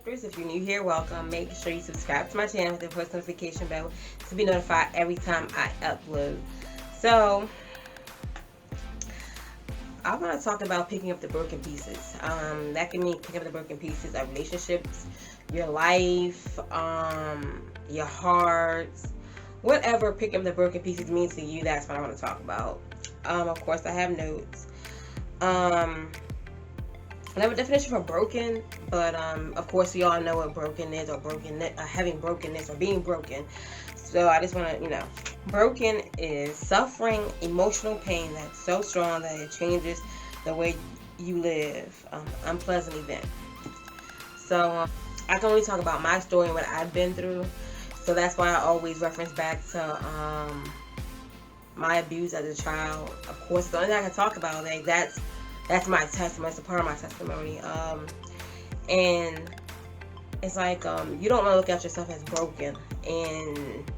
Uplifters. If you're new here, welcome. Make sure you subscribe to my channel with the post notification bell to be notified every time I upload. So, I want to talk about picking up the broken pieces. That can mean picking up the broken pieces of relationships, your life, your heart, whatever picking up the broken pieces means to you. That's what I want to talk about. Of course, I have notes. I have a definition for broken, but of course we all know what broken is, or having brokenness or being broken. So I just want to, broken is suffering emotional pain that's so strong that it changes the way you live. Unpleasant event. So I can only talk about my story and what I've been through. So that's why I always reference back to my abuse as a child. Of course, the only thing I can talk about, like that's my testimony. It's a part of my testimony. And it's like you don't want to look at yourself as broken and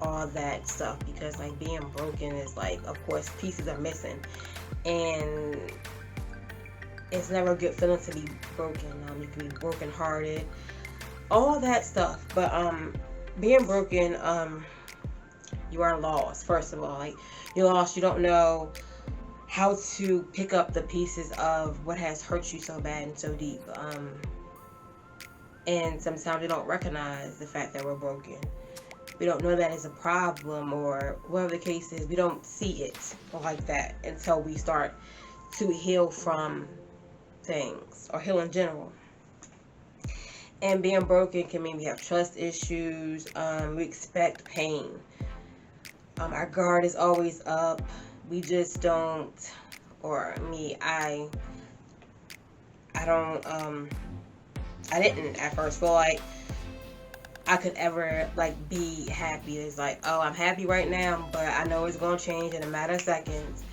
all that stuff, because like being broken is like, of course, pieces are missing, and it's never a good feeling to be broken. You can be broken hearted, all that stuff. But being broken, you are lost. First of all, like you're lost. You don't know how to pick up the pieces of what has hurt you so bad and so deep. And sometimes we don't recognize the fact that we're broken. We don't know that it's a problem, or whatever the case is. We don't see it like that until we start to heal from things, or heal in general. And being broken can mean we have trust issues. We expect pain. Our guard is always up. We just don't, or me, I don't, I didn't at first feel like I could ever like be happy. It's like, oh, I'm happy right now, but I know it's gonna change in a matter of seconds.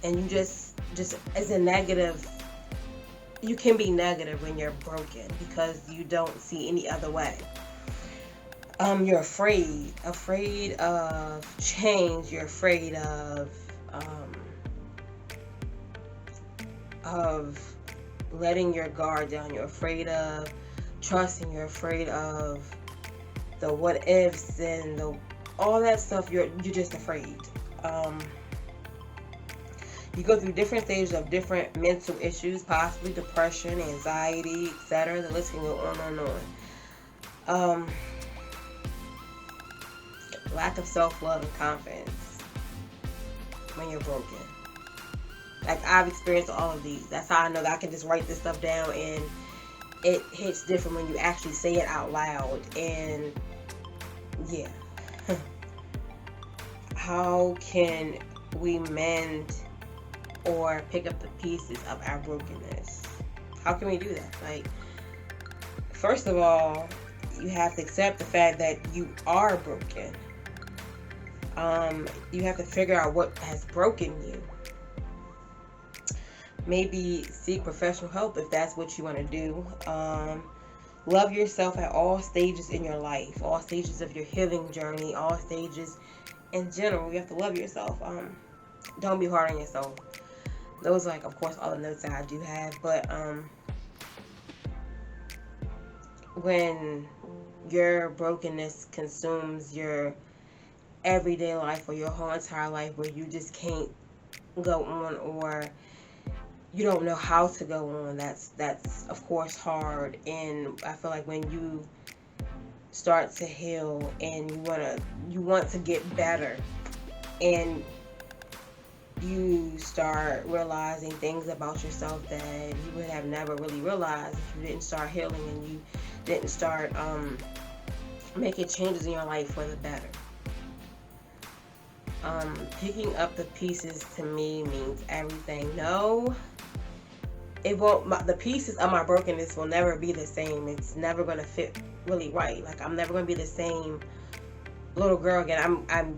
And you just as a negative, you can be negative when you're broken because you don't see any other way. You're afraid of change. You're afraid of letting your guard down. You're afraid of trusting. You're afraid of the what ifs and all that stuff. You're just afraid. You go through different stages of different mental issues, possibly depression, anxiety, etc. The list can go on and on. Lack of self-love and confidence when you're broken. Like, I've experienced all of these. That's how I know that I can just write this stuff down, and it hits different when you actually say it out loud. And yeah. How can we mend or pick up the pieces of our brokenness? How can we do that? Like, first of all, you have to accept the fact that you are broken. You have to figure out what has broken you. Maybe seek professional help if that's what you want to do. Love yourself at all stages in your life, all stages of your healing journey, all stages in general. You have to love yourself. Don't be hard on yourself. Those are, like, of course, all the notes that I do have. But when your brokenness consumes your everyday life or your whole entire life, where you just can't go on, or you don't know how to go on, that's of course hard. And I feel like when you start to heal and you want to get better, and you start realizing things about yourself that you would have never really realized if you didn't start healing and you didn't start making changes in your life for the better. Picking up the pieces to me means everything. No, it won't. The pieces of my brokenness will never be the same. It's never going to fit really right. Like, I'm never going to be the same little girl again. I'm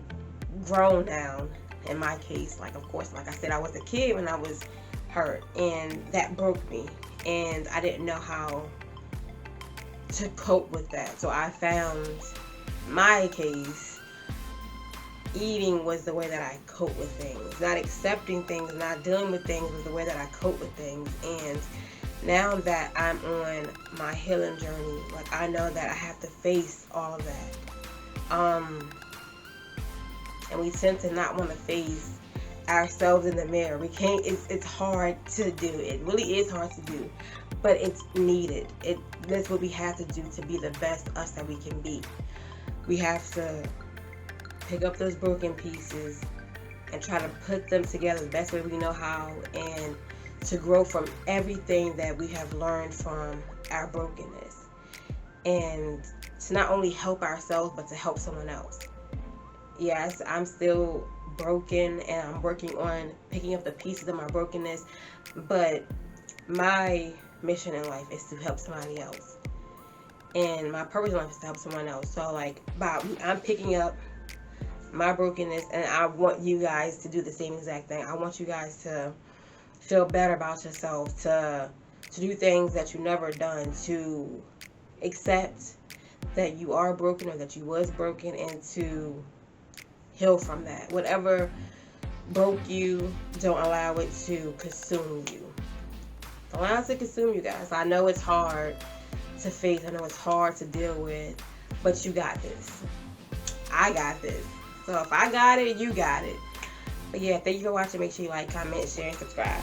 grown now. In my case, like, of course, like I said, I was a kid when I was hurt, and that broke me, and I didn't know how to cope with that. So I found my case, eating was the way that I cope with things. Not accepting things, not dealing with things was the way that I cope with things. And Now that I'm on my healing journey, like I know that I have to face all of that. And we tend to not want to face ourselves in the mirror. We can't. It's hard to do. It really is hard to do, but it's needed. That's what we have to do to be the best us that we can be. We have to pick up those broken pieces and try to put them together the best way we know how, and to grow from everything that we have learned from our brokenness, and to not only help ourselves but to help someone else. Yes, I'm still broken and I'm working on picking up the pieces of my brokenness, but my mission in life is to help somebody else. And my purpose in life is to help someone else. So like I'm picking up my brokenness, and I want you guys to do the same exact thing. I want you guys to feel better about yourself, to do things that you never done, to accept that you are broken or that you was broken, and to heal from that. Whatever broke you, don't allow it to consume you. Don't allow it to consume you, guys. I know it's hard to face. I know it's hard to deal with, but you got this. I got this. So if I got it, you got it. But yeah, thank you for watching. Make sure you like, comment, share, and subscribe.